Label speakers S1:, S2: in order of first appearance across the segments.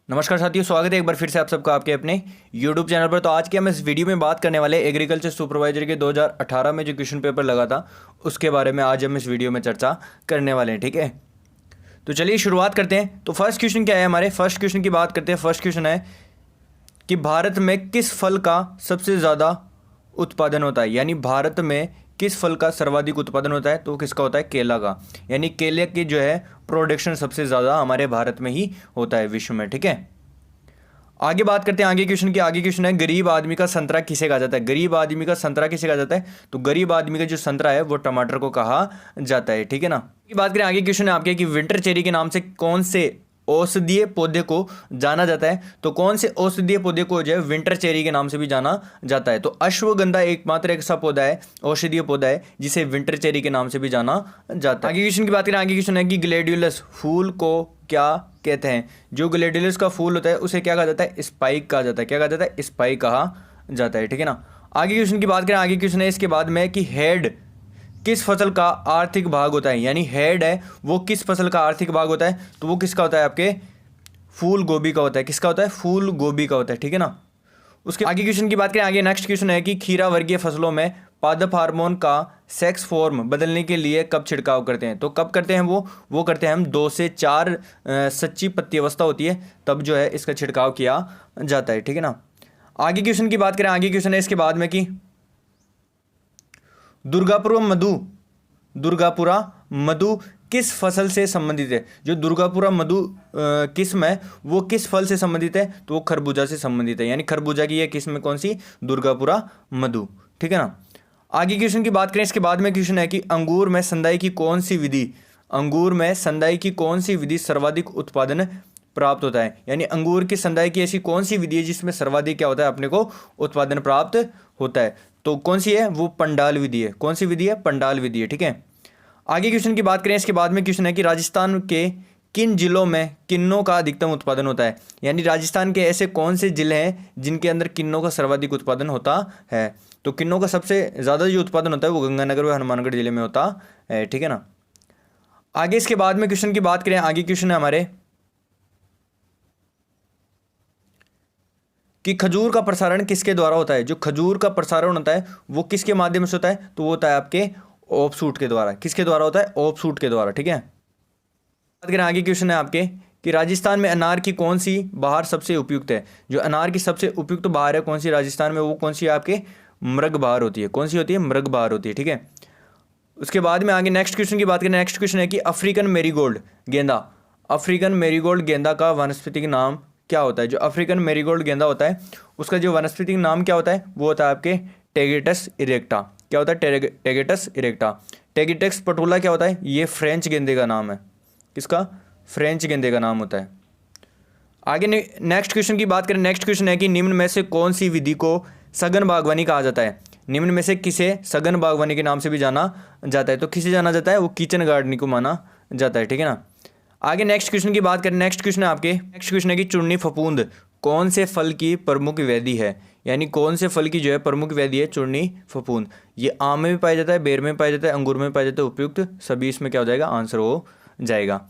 S1: नमस्कार साथियों, स्वागत है एक बार फिर से आप सबका आपके अपने YouTube चैनल पर। तो आज के हम इस वीडियो में बात करने वाले एग्रीकल्चर सुपरवाइजर के 2018 में जो क्वेश्चन पेपर लगा था उसके बारे में आज हम इस वीडियो में चर्चा करने वाले हैं। ठीक है, तो चलिए शुरुआत करते हैं। तो फर्स्ट क्वेश्चन क्या है, हमारे फर्स्ट क्वेश्चन की बात करते हैं। फर्स्ट क्वेश्चन है कि भारत में किस फल का सबसे ज़्यादा उत्पादन होता है, यानी भारत में किस फल का सर्वाधिक उत्पादन होता है, तो किसका होता है, केला का। यानी केले की जो है प्रोडक्शन सबसे ज़्यादा हमारे भारत में ही होता है विश्व में। ठीक है, आगे बात करते हैं आगे क्वेश्चन की। आगे क्वेश्चन है गरीब आदमी का संतरा किसे कहा जाता है। गरीब आदमी का संतरा किसे कहा जाता है, तो गरीब आदमी का जो संतरा है वो टमाटर को कहा जाता है। ठीक है ना। बात करें आगे क्वेश्चन है आपके कि विंटर चेरी के नाम से कौन से औषधीय पौधे को जाना जाता है, तो कौन से औषधीय पौधे को जो है विंटर चेरी के नाम से भी जाना जाता है। तो अश्वगंधा एकमात्र एक ऐसा पौधा है, औषधीय पौधा है, जिसे विंटर चेरी के नाम से भी जाना जाता है। आगे क्वेश्चन की बात करें। आगे क्वेश्चन है कि ग्लैडियोलस फूल को क्या कहते हैं। जो ग्लैडियोलस का फूल होता है उसे क्या कहा जाता है, स्पाइक कहा जाता है। क्या कहा जाता है, स्पाइक कहा जाता है। ठीक है ना। आगे क्वेश्चन की बात करें। आगे क्वेश्चन है इसके बाद में कि हेड किस फसल का आर्थिक भाग होता है, यानी हेड है वो किस फसल का आर्थिक भाग होता है, तो वो किसका होता है, आपके फूल गोभी का होता है। किसका होता है, फूल गोभी का होता है। ठीक है ना। उसके आगे क्वेश्चन की बात करें। आगे नेक्स्ट क्वेश्चन है कि खीरा वर्गीय फसलों में पादप हार्मोन का सेक्स फॉर्म बदलने के लिए कब छिड़काव करते हैं, तो कब करते हैं वो करते हैं हम 2 से 4 सच्ची पत्ती अवस्था होती है तब जो है इसका छिड़काव किया जाता है। ठीक है ना। आगे क्वेश्चन की बात करें। आगे क्वेश्चन है इसके बाद में कि दुर्गापुरा मधु किस फसल से संबंधित है। जो दुर्गापुरा मधु किस्म है वो किस फल से संबंधित है, तो वो खरबूजा से संबंधित है। यानी खरबूजा की यह किस्म कौन सी, दुर्गापुरा मधु। ठीक है ना। आगे क्वेश्चन की बात करें। इसके बाद में क्वेश्चन है कि अंगूर में संदाई की कौन सी विधि सर्वाधिक उत्पादन प्राप्त होता है। यानी अंगूर की संदाई की ऐसी कौन सी विधि है जिसमें सर्वाधिक क्या होता है, अपने को उत्पादन प्राप्त होता है, तो कौन सी है, वो पंडाल विधि है। कौन सी विधि है, पंडाल विधि है। ठीक है। आगे क्वेश्चन की बात करें। इसके बाद में क्वेश्चन है कि राजस्थान के किन जिलों में किन्नों का अधिकतम उत्पादन होता है। यानी राजस्थान के ऐसे कौन से जिले हैं जिनके अंदर किन्नों का सर्वाधिक उत्पादन होता है, तो किन्नों का सबसे ज़्यादा जो उत्पादन होता है वो गंगानगर व हनुमानगढ़ जिले में होता है। ठीक है ना। आगे इसके बाद में क्वेश्चन की बात करें। आगे क्वेश्चन है हमारे कि खजूर का प्रसारण किसके द्वारा होता है। जो खजूर का प्रसारण होता है वो किसके माध्यम से होता है, तो वो होता है आपके ऑफशूट के द्वारा। किसके द्वारा होता है, ऑफशूट के द्वारा। ठीक है। बात करें आगे क्वेश्चन है आपके कि राजस्थान में अनार की कौन सी बहार सबसे उपयुक्त है। जो अनार की सबसे उपयुक्त बहार है कौन सी राजस्थान में, वो कौन सी है, आपके मृग बहार होती है। कौन सी होती है, मृग बहार होती है। ठीक है। उसके बाद में आगे नेक्स्ट क्वेश्चन की बात करें। नेक्स्ट क्वेश्चन है कि अफ्रीकन मेरीगोल्ड गेंदा का वानस्पतिक नाम क्या होता है। जो अफ्रीकन मेरीगोल्ड गेंदा होता है उसका जो वानस्पतिक नाम क्या होता है, वो होता है आपके टेगेटस इरेक्टा। क्या होता है, टेगेटस इरेक्टा। टेगेटस पटोला क्या होता है, ये फ्रेंच गेंदे का नाम है। किसका, फ्रेंच गेंदे का नाम होता है। आगे नेक्स्ट क्वेश्चन की बात करें। नेक्स्ट क्वेश्चन है कि निम्न में से कौन सी विधि को सघन बागवानी कहा जाता है। निम्न में से किसे सघन बागवानी के नाम से भी जाना जाता है, तो किसे जाना जाता है, वो किचन गार्डनिंग को माना जाता है। ठीक है ना। आगे नेक्स्ट क्वेश्चन की बात करें। नेक्स्ट क्वेश्चन है आपके, नेक्स्ट क्वेश्चन है कि चूर्णी फफूंद कौन से फल की प्रमुख व्याधि है। यानी कौन से फल की जो है प्रमुख व्याधि है चूर्णी फफूंद। ये आम में भी पाया जाता है, बेर में पाया जाता है, अंगूर में पाया जाता है। उपयुक्त सभी इसमें क्या हो जाएगा, आंसर हो जाएगा।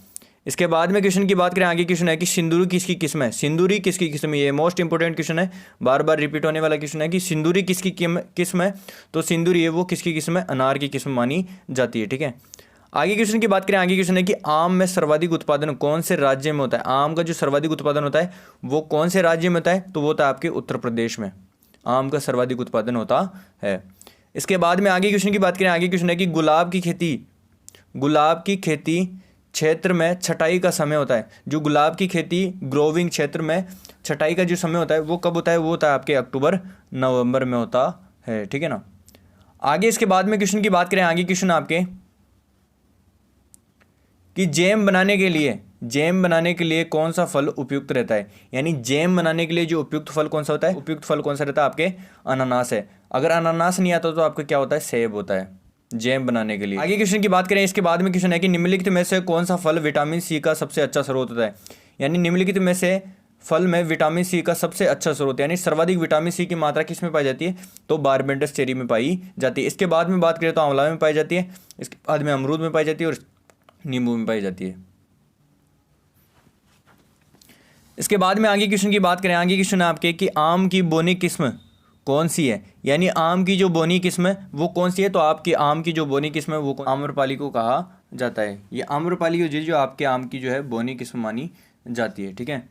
S1: इसके बाद में क्वेश्चन की बात करें। आगे क्वेश्चन है कि सिंदूरी किसकी किस्म है। सिंदूरी किसकी किस्म है, ये मोस्ट इंपोर्टेंट क्वेश्चन है, बार बार रिपीट होने वाला क्वेश्चन है कि सिंदूरी किसकी किस्म है, तो सिंदूरी है वो किसकी किस्म है, अनार की किस्म मानी जाती है। ठीक है। आगे क्वेश्चन की बात करें। आगे क्वेश्चन है कि आम में सर्वाधिक उत्पादन कौन से राज्य में होता है। आम का जो सर्वाधिक उत्पादन होता है वो कौन से राज्य में होता है, तो वो होता है आपके उत्तर प्रदेश में। आम का सर्वाधिक उत्पादन होता है। इसके बाद में आगे क्वेश्चन की बात करें। आगे क्वेश्चन है कि गुलाब की खेती क्षेत्र में छटाई का समय होता है। जो गुलाब की खेती ग्रोविंग क्षेत्र में छटाई का जो समय होता है वो कब होता है, वो होता है आपके अक्टूबर नवंबर में होता है। ठीक है ना। आगे इसके बाद में क्वेश्चन की बात करें। आगे क्वेश्चन आपके कि जैम बनाने के लिए कौन सा फल उपयुक्त रहता है। यानी जैम बनाने के लिए जो उपयुक्त फल कौन सा होता है, उपयुक्त फल कौन सा रहता है, आपके अनानास है। अगर अनानास नहीं आता तो आपका क्या होता है, सेब होता है जैम बनाने के लिए। आगे क्वेश्चन की बात करें। इसके बाद में क्वेश्चन है कि निम्नलिखित में से कौन सा फल विटामिन सी का सबसे अच्छा स्रोत होता है। यानी निम्नलिखित में से फल में विटामिन सी का सबसे अच्छा स्रोत, यानी सर्वाधिक विटामिन सी की मात्रा किस में पाई जाती है, तो बारबेंडस चेरी में पाई जाती है। इसके बाद में बात करें तो आंवला में पाई जाती है, इसके बाद में अमरूद में पाई जाती है और नींबू में पाई जाती है। इसके बाद में आगे क्वेश्चन की बात करें, आगे क्वेश्चन है आपके कि आम की बोनी किस्म कौन सी है, यानी आम की जो बोनी किस्म है वो कौन सी है। तो आपकी आम की जो बोनी किस्म है वो आम्रपाली को कहा जाता है। ये आम्रपाली हो जो आपके आम की जो है बोनी किस्म मानी जाती है, ठीक है।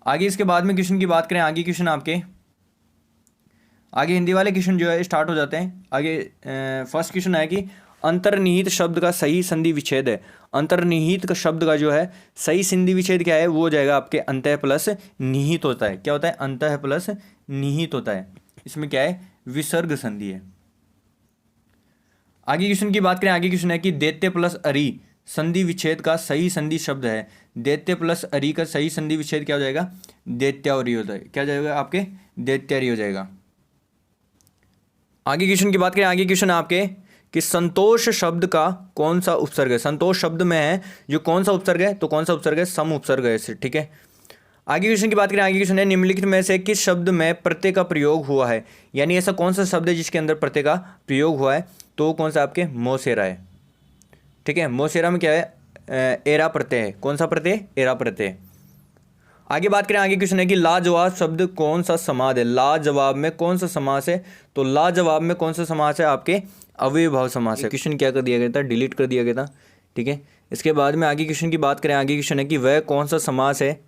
S1: आगे इसके बाद में क्वेश्चन की बात करें, आगे क्वेश्चन आपके आगे हिंदी वाले क्वेश्चन जो है स्टार्ट हो जाते हैं। आगे फर्स्ट क्वेश्चन है कि अंतर्निहित शब्द का सही संधि विच्छेद है। अंतर्निहित का शब्द का जो है सही संधि विच्छेद क्या है, वो हो जाएगा आपके अंतः प्लस निहित होता है। क्या होता है, अंतः प्लस निहित होता है। इसमें क्या है, विसर्ग संधि है। आगे क्वेश्चन की बात करें, आगे क्वेश्चन है कि दैत्य प्लस अरि संधि विच्छेद का सही संधि शब्द है। दैत्य प्लस अरि का सही संधि विच्छेद क्या हो जाएगा, दैत्यावरी हो जाएगा। क्या जाएगा आपके, दैत्यारी हो जाएगा। आगे क्वेश्चन की बात करें, आगे क्वेश्चन है आपके कि संतोष शब्द का कौन सा उपसर्ग है। संतोष शब्द में है जो कौन सा उपसर्ग है, तो कौन सा उपसर्ग है, सम उपसर्ग है इसे, ठीक है। आगे क्वेश्चन की बात करें, आगे क्वेश्चन है निम्नलिखित में से किस शब्द में प्रत्यय का प्रयोग हुआ है, यानी ऐसा कौन सा शब्द है जिसके अंदर प्रत्यय का प्रयोग हुआ है। तो कौन सा आपके मोसेरा है, ठीक है। मोसेरा में क्या है, एरा प्रत्यय है। कौन सा प्रत्यय, एरा प्रत्यय। आगे बात करें, आगे क्वेश्चन है कि लाजवाब शब्द कौन सा समास है। लाजवाब में कौन सा समास है, तो लाजवाब में कौन सा समास है, आपके अव्ययभाव समास है। क्वेश्चन क्या कर दिया गया था, डिलीट कर दिया गया था, ठीक है। इसके बाद में आगे क्वेश्चन की बात करें, आगे क्वेश्चन है कि वह कौन सा समास है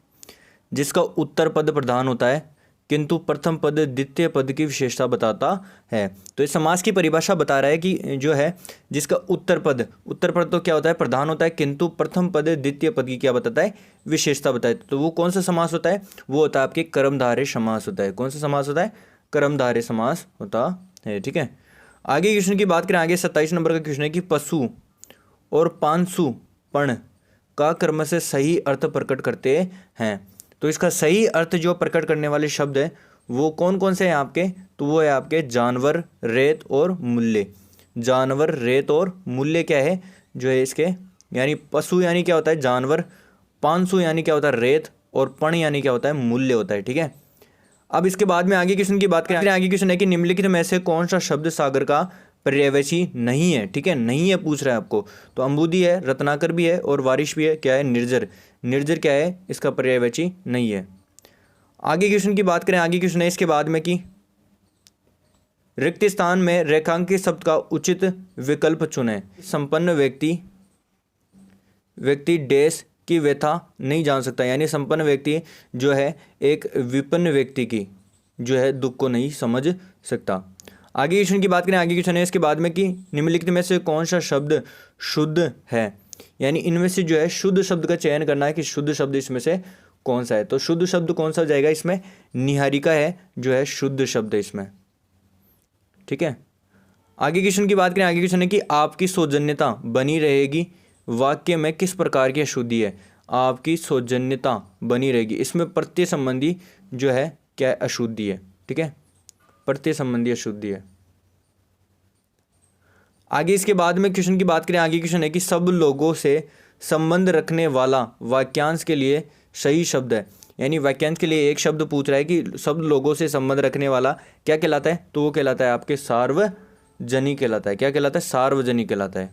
S1: जिसका उत्तर पद प्रधान होता है किंतु प्रथम पद द्वितीय पद की विशेषता बताता है। तो इस समास की परिभाषा बता रहा है कि जो है जिसका उत्तर पद तो क्या होता है, प्रधान होता है, किंतु प्रथम पद द्वितीय पद की क्या बताता है, विशेषता बताए। तो वो कौन सा समास होता है, वो होता है आपके कर्मधारय समास होता है। कौन सा समास होता है, कर्मधारय समास होता है, ठीक है। आगे क्वेश्चन की बात करें, आगे 27 नंबर का क्वेश्चन है कि पशु और पांसु पण का कर्म से सही अर्थ प्रकट करते हैं। तो इसका सही अर्थ जो प्रकट करने वाले शब्द है वो कौन कौन से हैं आपके, तो वो है आपके जानवर, रेत और मूल्य। जानवर, रेत और मूल्य क्या है जो है इसके, यानी पशु यानी क्या होता है, जानवर, पांसु यानी क्या होता है, रेत, और पण यानी क्या होता है, मूल्य होता है, ठीक है। अब इसके बाद में आगे क्वेश्चन की बात करें, आगे क्वेश्चन है कि निम्नलिखित में से कौन सा शब्द सागर का पर्यायवाची नहीं है, ठीक है। नहीं है पूछ रहा है आपको, तो अंबुदी है, रत्नाकर भी है और वारिश भी है। क्या है, निर्जर। निर्जर क्या है, इसका पर्यायवाची नहीं है। आगे क्वेश्चन की बात करें, आगे क्वेश्चन है इसके बाद में कि रिक्त स्थान में रेखांकित शब्द का उचित विकल्प चुनें। संपन्न व्यक्ति डैश की व्यथा नहीं जान सकता, यानी संपन्न व्यक्ति जो है एक विपन्न व्यक्ति की जो है दुख को नहीं समझ सकता। आगे क्वेश्चन की बात करें, आगे क्वेश्चन है इसके बाद में कि निम्नलिखित में से कौन सा शब्द शुद्ध है, यानी इनमें से जो है शुद्ध शब्द का चयन करना है कि शुद्ध शब्द इसमें से कौन सा है। तो शुद्ध शब्द कौन सा हो जाएगा, इसमें निहारिका है जो है शुद्ध शब्द है इसमें, ठीक है। आगे क्वेश्चन की बात करें, आगे क्वेश्चन है कि आपकी सौजन्यता बनी रहेगी वाक्य में किस प्रकार की अशुद्धि है। आपकी सौजन्यता बनी रहेगी, इसमें प्रत्यय संबंधी जो है क्या है, अशुद्धि है, ठीक है। प्रत्यय संबंधी अशुद्धि है। आगे इसके बाद में क्वेश्चन की बात करें, आगे क्वेश्चन है कि सब लोगों से संबंध रखने वाला वाक्यांश के लिए सही शब्द है, यानी वाक्यांश के लिए एक शब्द पूछ रहा है कि सब लोगों से संबंध रखने वाला क्या कहलाता है, तो वो कहलाता है आपके सार्वजनिक कहलाता है। क्या कहलाता है, सार्वजनिक कहलाता है।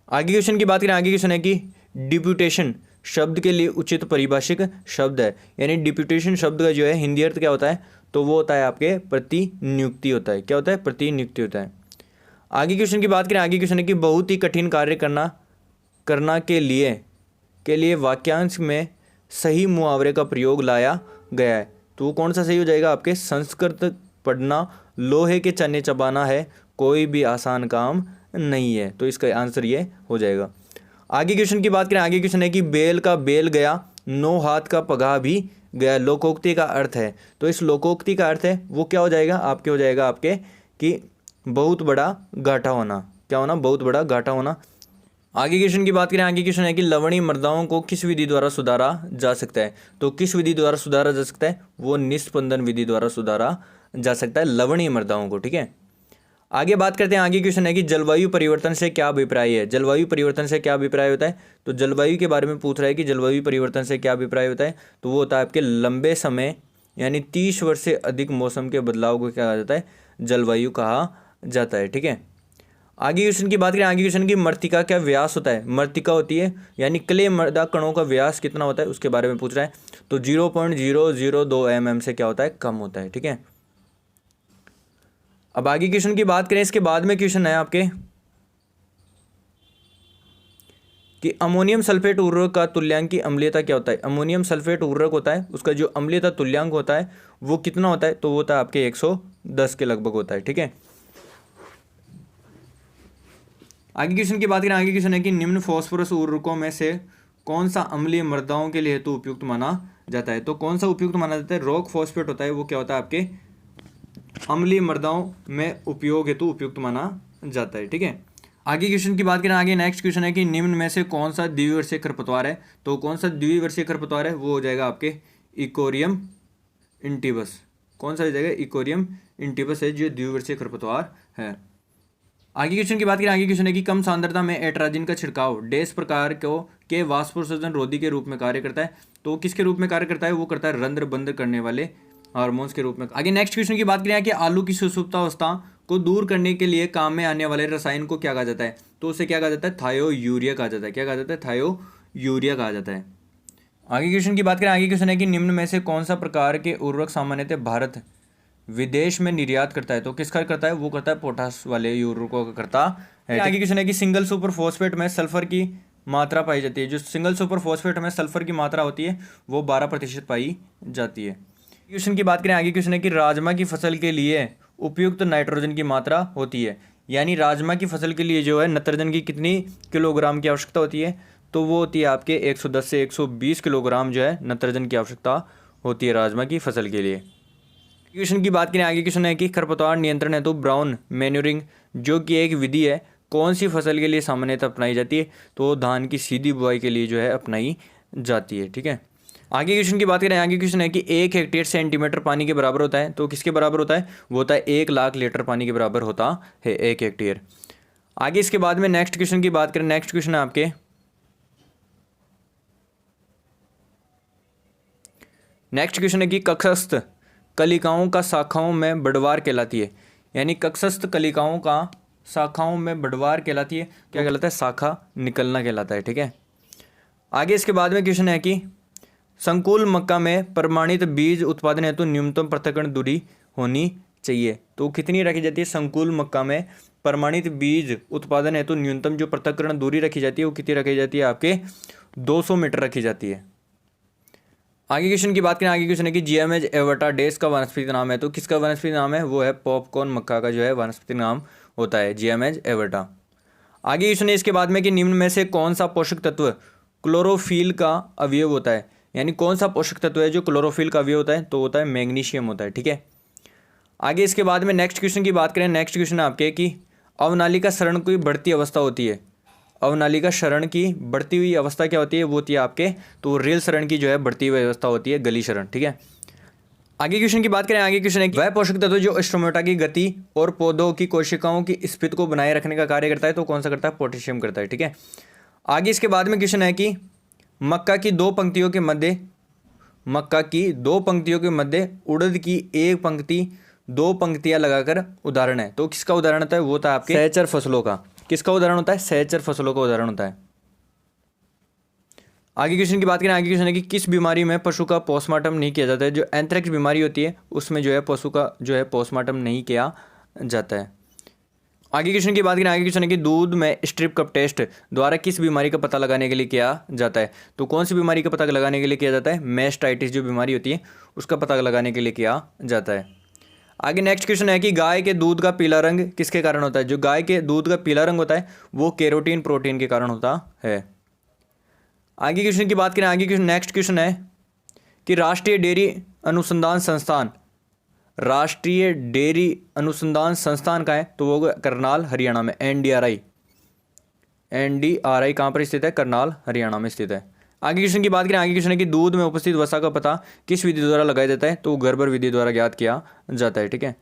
S1: आगे क्वेश्चन की बात करें, आगे क्वेश्चन है कि डिप्यूटेशन शब्द के लिए उचित परिभाषिक शब्द है, यानी डिप्यूटेशन शब्द का जो है हिंदी अर्थ क्या होता है, तो वो होता है आपके प्रतिनियुक्ति होता है। क्या होता है, प्रतिनियुक्ति होता है। आगे क्वेश्चन की बात करें, आगे क्वेश्चन है कि बहुत ही कठिन कार्य करना के लिए वाक्यांश में सही मुहावरे का प्रयोग लाया गया है। तो वो कौन सा सही हो जाएगा, आपके संस्कृत पढ़ना लोहे के चने चबाना है, कोई भी आसान काम नहीं है। तो इसका आंसर ये हो जाएगा। आगे क्वेश्चन की बात करें, आगे क्वेश्चन है कि बेल का बेल गया 9 हाथ का पगाह भी गया, लोकोक्ति का अर्थ है। तो इस लोकोक्ति का अर्थ है वो क्या हो जाएगा, आपके हो जाएगा आपके कि बहुत बड़ा घाटा होना। क्या होना, बहुत बड़ा घाटा होना। आगे क्वेश्चन की बात करें, आगे क्वेश्चन है कि लवणीय मृदाओं को किस विधि द्वारा सुधारा जा सकता है। तो किस विधि द्वारा सुधारा जा सकता है, वो निस्पंदन विधि द्वारा सुधारा जा सकता है लवणीय मृदाओं को, ठीक है। आगे बात करते हैं, आगे क्वेश्चन है कि जलवायु परिवर्तन से क्या अभिप्राय है। जलवायु परिवर्तन से क्या अभिप्राय होता है, तो जलवायु के बारे में पूछ रहा है कि जलवायु परिवर्तन से क्या अभिप्राय होता है, तो वो होता है आपके लंबे समय यानी 30 वर्ष से अधिक मौसम के बदलाव को क्या कहा जाता है, जलवायु कहा जाता है, ठीक है। आगे क्वेश्चन की बात करें, आगे क्वेश्चन की मृत्तिका क्या व्यास होता है, मृत्तिका होती है यानी क्ले मृदा कणों का व्यास कितना होता है उसके बारे में पूछ रहा है। तो 0.002 mm से क्या होता है, कम होता है, ठीक है। अब आगे क्वेश्चन की बात करें, इसके बाद में क्वेश्चन है आपके कि अमोनियम सल्फेट उर्वरक का तुल्यांक की अम्लीयता क्या होता है। अमोनियम सल्फेट उर्वरक होता है, उसका जो अम्लीयता तुल्यांक होता है वो कितना होता है, तो वो होता है आपके 110 के लगभग होता है, ठीक है। आगे क्वेश्चन की बात करें, आगे क्वेश्चन है कि निम्न फॉस्फोरस उर्वरकों में से कौन सा अम्लीय मृदाओं के लिए हेतु उपयुक्त माना जाता है। तो कौन सा उपयुक्त माना जाता है, रॉक फॉस्फेट होता है, वो क्या होता है आपके अम्लीय मृदाओं में उपयोग हेतु उपयुक्त माना जाता है, ठीक है। आगे क्वेश्चन की बात करें, आगे नेक्स्ट क्वेश्चन है कि निम्न में से कौन सा द्विवर्षीय खरपतवार है। तो कौन सा द्विवर्षीय खरपतवार है, वो हो जाएगा आपके इकोरियम इंटिबस। कौन सा हो जाएगा, इकोरियम इंटिबस है जो द्विवर्षीय खरपतवार है। आगे क्वेश्चन की बात करें, आगे क्वेश्चन है कि कम सांद्रता में एट्राजिन का छिड़काव डैश प्रकार को के वाष्पोत्सर्जन रोधी के रूप में कार्य करता है। तो किसके रूप में कार्य करता है, वो करता है रंध्र बंद करने वाले हार्मोन्स के रूप में। आगे नेक्स्ट क्वेश्चन की बात करें कि आलू की सुषुप्तावस्था को दूर करने के लिए काम में आने वाले रसायन को क्या कहा जाता है। तो उसे क्या कहा जाता है, थायो यूरिया कहा जाता है। क्या कहा जाता है, थायो यूरिया कहा जाता है। आगे क्वेश्चन की बात करें, आगे क्वेश्चन है कि निम्न में से कौन सा प्रकार के उर्वरक सामान्यतः भारत विदेश में निर्यात करता है। तो किसका करता है, वो करता है पोटास वाले उर्वरकों का करता है। आगे क्वेश्चन है कि सिंगल सुपर फॉस्फेट में सल्फर की मात्रा पाई जाती है। जो सिंगल सुपर फॉस्फेट में सल्फर की मात्रा होती है वो 12% पाई जाती है। क्वेश्चन की बात करें, आगे क्वेश्चन है कि राजमा की फसल के लिए उपयुक्त नाइट्रोजन की मात्रा होती है। यानी राजमा की फसल के लिए जो है नाइट्रोजन की कितनी किलोग्राम की आवश्यकता होती है, तो वो होती है आपके 110 से 120 किलोग्राम जो है नाइट्रोजन की आवश्यकता होती है राजमा की फसल के लिए। क्वेश्चन की बात करें, आगे क्वेश्चन है कि खरपतवार नियंत्रण है तो ब्राउन मैन्यूरिंग जो कि एक विधि है कौन सी फसल के लिए सामान्यतः अपनाई जाती है। तो धान की सीधी बुआई के लिए जो है अपनाई जाती है, ठीक है। आगे क्वेश्चन की बात करें, आगे क्वेश्चन है कि 1 हेक्टेयर पानी के बराबर होता है। तो किसके बराबर होता है, वो होता है 1,00,000 लीटर पानी के बराबर होता है 1 हेक्टेयर। आगे इसके बाद में नेक्स्ट क्वेश्चन की बात करें, नेक्स्ट क्वेश्चन है आपके नेक्स्ट क्वेश्चन है कि कक्षस्थ कलिकाओं का शाखाओं में बढ़वार कहलाती है। यानी कक्षस्थ कलिकाओं का शाखाओं में बढ़वार कहलाती है। क्या कहलाता है, शाखा निकलना कहलाता है, ठीक है। आगे इसके बाद में क्वेश्चन है कि संकुल मक्का में प्रमाणित बीज उत्पादन हेतु न्यूनतम पृथक्करण दूरी होनी चाहिए। तो कितनी रखी जाती है, संकुल मक्का में प्रमाणित बीज उत्पादन हेतु न्यूनतम जो पृथक्करण दूरी रखी जाती है वो कितनी रखी जाती है, आपके 200 मीटर रखी जाती है। आगे क्वेश्चन की बात करें, आगे क्वेश्चन है कि जीएमएच एवर्टा डेस का वनस्पति नाम है। तो किसका वनस्पति नाम है, वो है पॉपकॉर्न मक्का का जो है वनस्पति नाम होता है जीएमएच एवर्टा। आगे क्वेश्चन है इसके बाद में कि निम्न में से कौन सा पोषक तत्व क्लोरोफिल का अवयव होता है। यानी कौन सा पोषक तत्व है जो क्लोरोफिल का अवयव होता है, तो होता है मैग्नीशियम होता है, ठीक है। आगे इसके बाद में नेक्स्ट क्वेश्चन की बात करें, नेक्स्ट क्वेश्चन है आपके कि अवनालिका क्षरण की बढ़ती अवस्था होती है। अवनालिका क्षरण की बढ़ती हुई अवस्था क्या होती है, वो होती है आपके तो रेल क्षरण की जो है बढ़ती हुई अवस्था होती है गली क्षरण, ठीक है। आगे क्वेश्चन की बात करें, आगे क्वेश्चन है वह पोषक तत्व जो स्टोमेटा की गति और पौधों की कोशिकाओं की स्फीति को बनाए रखने का कार्य करता है, तो कौन सा करता है, पोटेशियम करता है, ठीक है। आगे इसके बाद में क्वेश्चन है कि मक्का की दो पंक्तियों के मध्य उड़द की एक पंक्ति 2 पंक्तियां लगाकर उदाहरण है। तो किसका उदाहरण होता है, वो होता है आपके सहचर फसलों का। किसका उदाहरण होता है, सहचर फसलों का उदाहरण होता है। आगे क्वेश्चन की बात करें, आगे क्वेश्चन है कि किस बीमारी में पशु का पोस्टमार्टम नहीं किया जाता है। जो एंथ्रेक्स बीमारी होती है उसमें जो है पशु का जो है पोस्टमार्टम नहीं किया जाता है। आगे क्वेश्चन की बात करें, आगे क्वेश्चन है कि दूध में स्ट्रिप कप टेस्ट द्वारा किस बीमारी का पता लगाने के लिए किया जाता है। तो कौन सी बीमारी का पता लगाने के लिए किया जाता है, मैस्टाइटिस जो बीमारी होती है उसका पता लगाने के लिए किया जाता है। आगे नेक्स्ट क्वेश्चन है कि गाय के दूध का पीला रंग किसके कारण होता है। जो गाय के दूध का पीला रंग होता है वो केरोटीन प्रोटीन के कारण होता है। आगे क्वेश्चन की बात करें, आगे क्वेश्चन नेक्स्ट क्वेश्चन है कि राष्ट्रीय डेयरी अनुसंधान संस्थान का है, तो वो करनाल हरियाणा में एनडीआरआई कहाँ पर स्थित है, करनाल हरियाणा में स्थित है। आगे क्वेश्चन की बात करें, आगे क्वेश्चन है कि दूध में उपस्थित वसा का पता किस विधि द्वारा लगाया जाता है। तो गर्बर विधि द्वारा ज्ञात किया जाता है, ठीक है।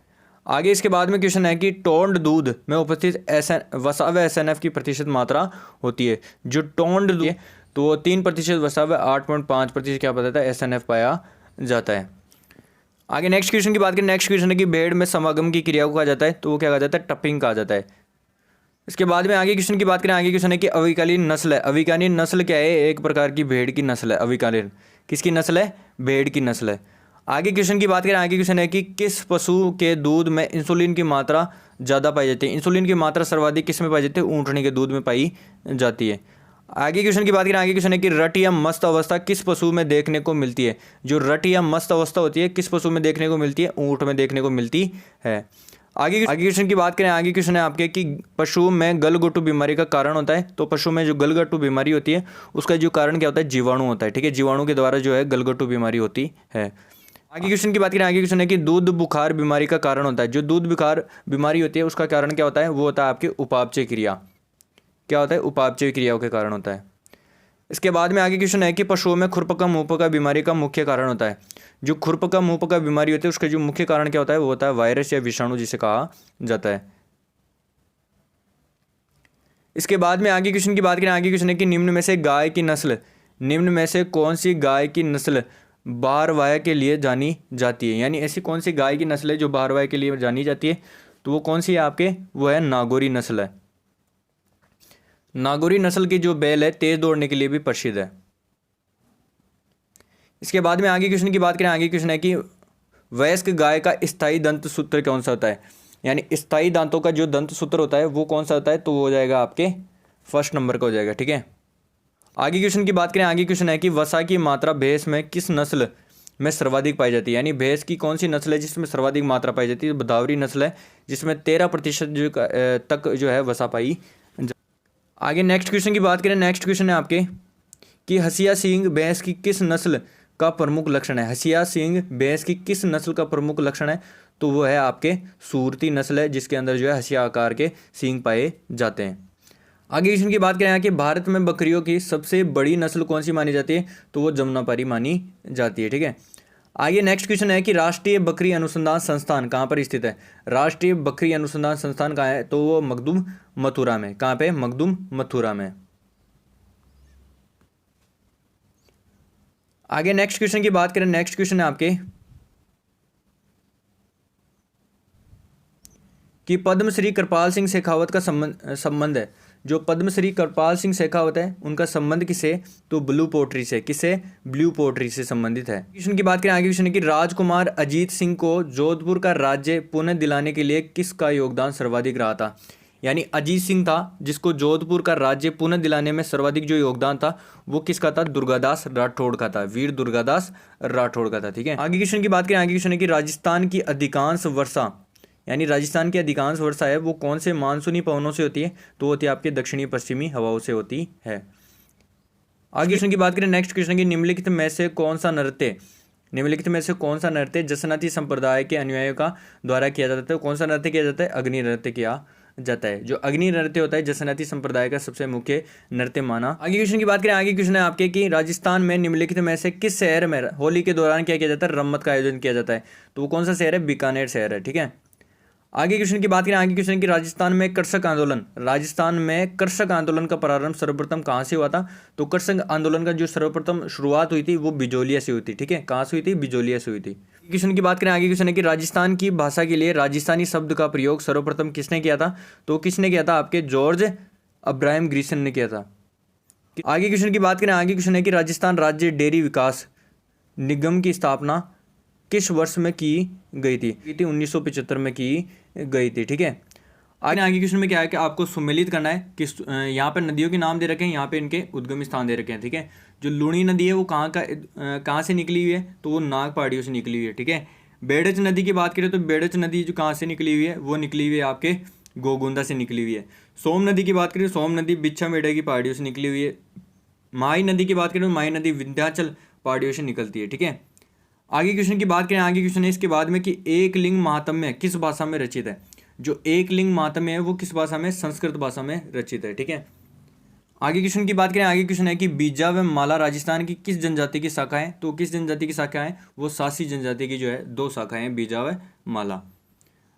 S1: आगे इसके बाद में क्वेश्चन है कि टोन्ड दूध में उपस्थित वसा व एसएनएफ की प्रतिशत मात्रा होती है। जो टोन्ड दूध है तो 3% वसा व 8.5% क्या बताता है, एसएनएफ पाया जाता है। आगे नेक्स्ट क्वेश्चन की बात करें, नेक्स्ट क्वेश्चन है कि भेड़ में समागम की क्रिया को कहा जाता है, तो वो क्या कहा जाता है, टपिंग कहा जाता है। इसके बाद में आगे क्वेश्चन की बात करें, आगे क्वेश्चन है कि अविकालीन नस्ल है। अविकालीन नस्ल क्या है? एक प्रकार की भेड़ की नस्ल है। अविकालीन किसकी नस्ल है? भेड़ की नस्ल है। आगे क्वेश्चन की बात करें, आगे क्वेश्चन है कि किस पशु के दूध में इंसुलिन की मात्रा ज़्यादा पाई जाती है? इंसुलिन की मात्रा सर्वाधिक किस में पाई जाती है? ऊँटनी के दूध में पाई जाती है। आगे क्वेश्चन की बात करें, आगे क्वेश्चन है कि रट या मस्त अवस्था किस पशु में देखने को मिलती है? जो रट या मस्त अवस्था होती है किस पशु में देखने को मिलती है? ऊँट में देखने को मिलती है। आगे क्वेश्चन की बात करें, आगे क्वेश्चन है आपके कि पशुओं में गलघोटू बीमारी का कारण होता है। तो पशु में जो गलघोटू बीमारी होती है उसका जो कारण क्या होता है? जीवाणु होता है। ठीक है, जीवाणु के द्वारा जो है गलघोटू बीमारी होती है। आगे क्वेश्चन की बात करें, आगे क्वेश्चन है कि दूध बुखार बीमारी का कारण होता है। जो दूध बुखार बीमारी होती है उसका कारण क्या होता है? वो होता है आपकी उपापचय क्रिया। क्या होता है? उपापचय क्रियाओं के कारण होता है। इसके बाद में आगे क्वेश्चन है कि पशुओं में खुरपका मुंहपका बीमारी का मुख्य कारण होता है। जो खुरपका मुंहपका बीमारी होती है उसका जो मुख्य कारण क्या होता है? वो होता है वायरस या विषाणु जिसे कहा जाता है। इसके बाद में आगे क्वेश्चन की बात करें, आगे क्वेश्चन है कि निम्न में से गाय की नस्ल, निम्न में से कौन सी गाय की नस्ल बारवाया के लिए जानी जाती है? यानी ऐसी कौन सी गाय की नस्ल है जो बारवाया के लिए जानी जाती है? तो वो कौन सी है आपके? वो है नागौरी नस्ल है। नागौरी नस्ल की जो बैल है तेज दौड़ने के लिए भी प्रसिद्ध है। इसके बाद में आगे क्वेश्चन की बात करें, आगे क्वेश्चन है कि वयस्क गाय का स्थायी दंत सूत्र कौन सा होता है? यानी स्थायी दांतों का जो दंत सूत्र होता है वो कौन सा होता है? तो वो हो जाएगा आपके फर्स्ट नंबर का हो जाएगा। ठीक है, आगे क्वेश्चन की बात करें, आगे क्वेश्चन है कि वसा की मात्रा भैंस में किस नस्ल में सर्वाधिक पाई जाती है? यानी भैंस की कौन सी नस्ल है जिसमें सर्वाधिक मात्रा पाई जाती है? भदावरी नस्ल है जिसमें 13% जो तक जो है वसा पाई। आगे नेक्स्ट क्वेश्चन की बात करें, नेक्स्ट क्वेश्चन है आपके कि हसिया सींग भैंस की किस नस्ल का प्रमुख लक्षण है? हसिया सींग भैंस की किस नस्ल का प्रमुख लक्षण है? तो वो है आपके सूरती नस्ल है जिसके अंदर जो है हसिया आकार के सींग पाए जाते हैं। आगे क्वेश्चन की बात करें कि भारत में बकरियों की सबसे बड़ी नस्ल कौन सी मानी जाती है? तो वो जमुनापारी मानी जाती है। ठीक है, आगे नेक्स्ट क्वेश्चन है कि राष्ट्रीय बकरी अनुसंधान संस्थान कहाँ पर स्थित है? राष्ट्रीय बकरी अनुसंधान संस्थान कहाँ है? तो वो मखदुम मथुरा में। कहाँ पे? मखदुम मथुरा में। आगे नेक्स्ट क्वेश्चन की बात करें, नेक्स्ट क्वेश्चन है आपके कि पद्मश्री कृपाल सिंह शेखावत का संबंध है। जो पद्मश्री कृपाल सिंह शेखावत है उनका संबंध किससे? तो ब्लू पोट्री से। किससे? ब्लू पोट्री से संबंधित है। क्वेश्चन की बात करें, आगे क्वेश्चन है कि राजकुमार अजीत सिंह को जोधपुर का राज्य पुनः दिलाने के लिए किसका योगदान सर्वाधिक रहा था? यानी अजीत सिंह था जिसको जोधपुर का राज्य पुनः दिलाने में सर्वाधिक जो योगदान था वो किसका था? दुर्गादास राठौड़ का था। वीर दुर्गादास राठौड़ का था। ठीक है, आगे क्वेश्चन की बात करें, आगे क्वेश्चन है कि राजस्थान की अधिकांश वर्षा, यानी राजस्थान की अधिकांश वर्षा है वो कौन से मानसूनी पवनों से होती है? तो होती है आपके दक्षिणी पश्चिमी हवाओं से होती है। आगे क्वेश्चन की बात करें, नेक्स्ट क्वेश्चन की निम्नलिखित में से कौन सा नृत्य, निम्नलिखित में से कौन सा नृत्य जसनाती संप्रदाय के अनुयायियों का द्वारा किया जाता है? कौन सा नृत्य किया जाता है? अग्नि नृत्य किया जाता है। जो अग्नि नृत्य होता है जसनाती संप्रदाय का सबसे मुख्य नृत्य माना। आगे क्वेश्चन की बात करें, आगे क्वेश्चन है आपके कि राजस्थान में निम्नलिखित में से किस शहर में होली के दौरान क्या किया जाता है? रम्मत का आयोजन किया जाता है। तो वो कौन सा शहर है? बीकानेर शहर है। ठीक है, आगे क्वेश्चन की बात करें, आगे क्वेश्चन की राजस्थान में कृषक आंदोलन, राजस्थान में कृषक आंदोलन का प्रारंभ सर्वप्रथम कहाँ से हुआ था? तो कृषक आंदोलन का जो सर्वप्रथम शुरुआत हुई थी वो बिजोलिया से हुई थी। ठीक है, कहाँ से हुई थी? बिजोलिया से हुई थी। क्वेश्चन की बात करें, आगे क्वेश्चन है कि राजस्थान की भाषा के लिए राजस्थानी शब्द का प्रयोग सर्वप्रथम किसने किया था? तो किसने किया था? आपके जॉर्ज अब्राहम ग्रीसन ने किया था। आगे क्वेश्चन की बात करें, आगे क्वेश्चन है कि राजस्थान राज्य डेयरी विकास निगम की स्थापना किस वर्ष में की गई थी? 1975 में की गई थी। ठीक है, आगे क्वेश्चन में क्या है कि आपको सुमेलित करना है किस, यहाँ पर नदियों के नाम दे रखे हैं, यहाँ पे इनके उद्गम स्थान दे रखे हैं। ठीक है, जो लूणी नदी है वो कहाँ से निकली हुई है? तो वो नाग पहाड़ियों से निकली हुई है। ठीक है, बेड़च नदी की बात करें तो बेड़च नदी जो कहाँ से निकली हुई है? वो निकली हुई है आपके गोगुंदा से निकली हुई है। सोम नदी की बात करें, सोम नदी बिच्छा मेढ़े की पहाड़ियों से निकली हुई है। माही नदी की बात करें तो माही नदी विंध्याचल पहाड़ियों से निकलती है। ठीक है, आगे क्वेश्चन की बात करें, आगे क्वेश्चन है इसके बाद में कि एक लिंग महात्म्य किस भाषा में रचित है? जो एक लिंग महात्म्य है वो किस भाषा में? संस्कृत भाषा में रचित है। ठीक है, आगे क्वेश्चन की बात करें, आगे क्वेश्चन है कि बीजा व माला राजस्थान की किस जनजाति की शाखा है? तो किस जनजाति की शाखा है? वो सासी जनजाति की जो है 2 शाखाएं हैं, बीजा व माला।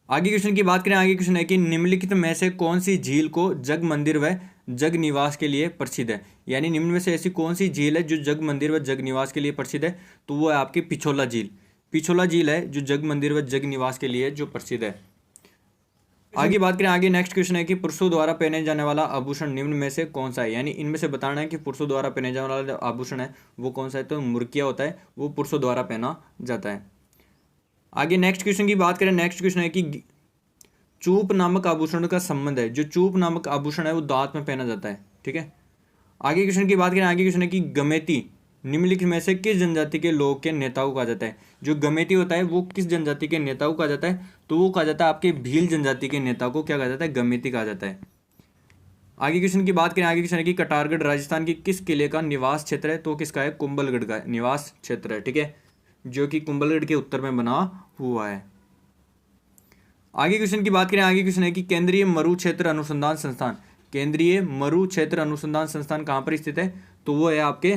S1: आगे क्वेश्चन की बात करें, आगे क्वेश्चन है कि निम्नलिखित में से कौन सी झील को जग मंदिर व जग निवास के लिए प्रसिद्ध है? यानी निम्न में से ऐसी कौन सी झील है जो जग मंदिर व जग निवास के लिए प्रसिद्ध है? तो वो है आपकी पिछोला झील। पिछोला झील है जो जग मंदिर व जग निवास के लिए जो प्रसिद्ध है। आगे बात करें, आगे नेक्स्ट क्वेश्चन है कि पुरुषों द्वारा पहने जाने वाला आभूषण निम्न में से कौन सा है, यानी इनमें से बताना है कि पुरुषों द्वारा पहने जाने वाला जो आभूषण है वो कौन सा है। तो मुर्किया होता है, वो पुरुषों द्वारा पहना जाता है। आगे नेक्स्ट क्वेश्चन की बात करें, नेक्स्ट क्वेश्चन है कि चूप नामक आभूषण का संबंध है। जो चूप नामक आभूषण है वो दांत में पहना जाता है, ठीक है। आगे क्वेश्चन की बात करें, आगे क्वेश्चन है कि गमेती निम्नलिखित में से किस जनजाति के लोग के नेता को कहा जाता है। जो गमेती होता है वो किस जनजाति के नेता को कहा जाता है, तो वो कहा जाता है आपके भील जनजाति के नेता को क्या कहा जाता है, गमेती कहा जाता है। आगे क्वेश्चन की बात करें, आगे क्वेश्चन है कि कटारगढ़ राजस्थान के किस किले का निवास क्षेत्र है, तो किसका है, कुंभलगढ़ का निवास क्षेत्र है, ठीक है, जो कि कुंभलगढ़ के उत्तर में बना हुआ है। आगे क्वेश्चन की बात करें, आगे क्वेश्चन है कि केंद्रीय मरु क्षेत्र अनुसंधान संस्थान, केंद्रीय मरु क्षेत्र अनुसंधान संस्थान कहाँ पर स्थित है, तो वो है आपके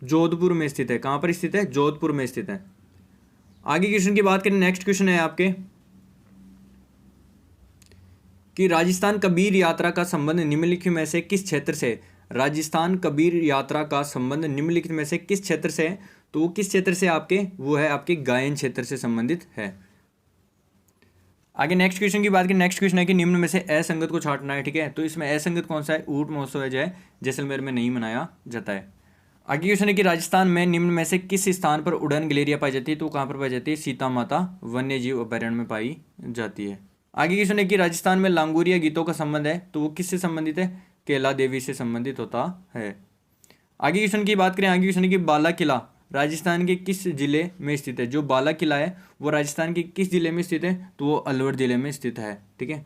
S1: जोधपुर में स्थित है। कहाँ पर स्थित है, जोधपुर में स्थित है। आगे क्वेश्चन की बात करें, नेक्स्ट क्वेश्चन है आपके कि राजस्थान कबीर यात्रा का संबंध निम्नलिखित में से किस क्षेत्र से, राजस्थान कबीर यात्रा का संबंध निम्नलिखित में से किस क्षेत्र से है, तो वो किस क्षेत्र से आपके, वो है आपके गायन क्षेत्र से संबंधित है। आगे नेक्स्ट क्वेश्चन की बात करें, नेक्स्ट क्वेश्चन है कि निम्न में से असंगत को छांटना है, ठीक है। तो इसमें असंगत कौन सा है, ऊंट महोत्सव है जो है जैसलमेर में नहीं मनाया जाता है। आगे क्वेश्चन है कि राजस्थान में निम्न में से किस स्थान पर उड़न गिलहरियां पाई जाती है, तो कहाँ पर पाई जाती है, सीता माता वन्य जीव अभयारण्य में पाई जाती है। आगे क्वेश्चन है कि राजस्थान में लांगुरिया गीतों का संबंध है, तो वो किससे संबंधित है, केला देवी से संबंधित होता है। आगे क्वेश्चन की बात करें, आगे क्वेश्चन है कि बाला किला राजस्थान के किस जिले में स्थित है। जो बाला किला है वो राजस्थान के किस जिले में स्थित है, तो वो अलवर जिले में स्थित है, ठीक है।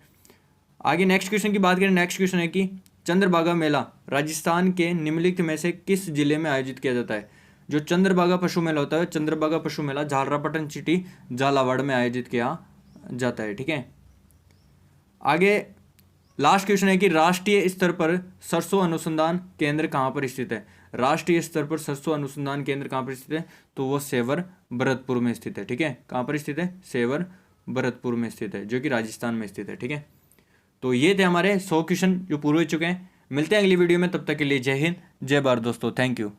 S1: आगे नेक्स्ट क्वेश्चन की बात करें, नेक्स्ट क्वेश्चन है कि चंद्रभागा मेला राजस्थान के निम्नलिखित में से किस जिले में आयोजित किया जाता है। जो चंद्रभागा पशु मेला होता है, चंद्रभागा पशु मेला झालरापाटन सिटी झालावाड़ में आयोजित किया जाता है, ठीक है। आगे लास्ट क्वेश्चन है कि राष्ट्रीय स्तर पर सरसों अनुसंधान केंद्र कहाँ पर स्थित है। राष्ट्रीय स्तर पर सरसों अनुसंधान केंद्र कहाँ पर स्थित है, तो वो सेवर भरतपुर में स्थित है, ठीक है। कहाँ पर स्थित है, सेवर भरतपुर में स्थित है, जो कि राजस्थान में स्थित है, ठीक है। तो ये थे हमारे 100 क्वेश्चन जो पूरे हो चुके हैं। मिलते हैं अगली वीडियो में, तब तक के लिए जय हिंद जय भारत दोस्तों, थैंक यू।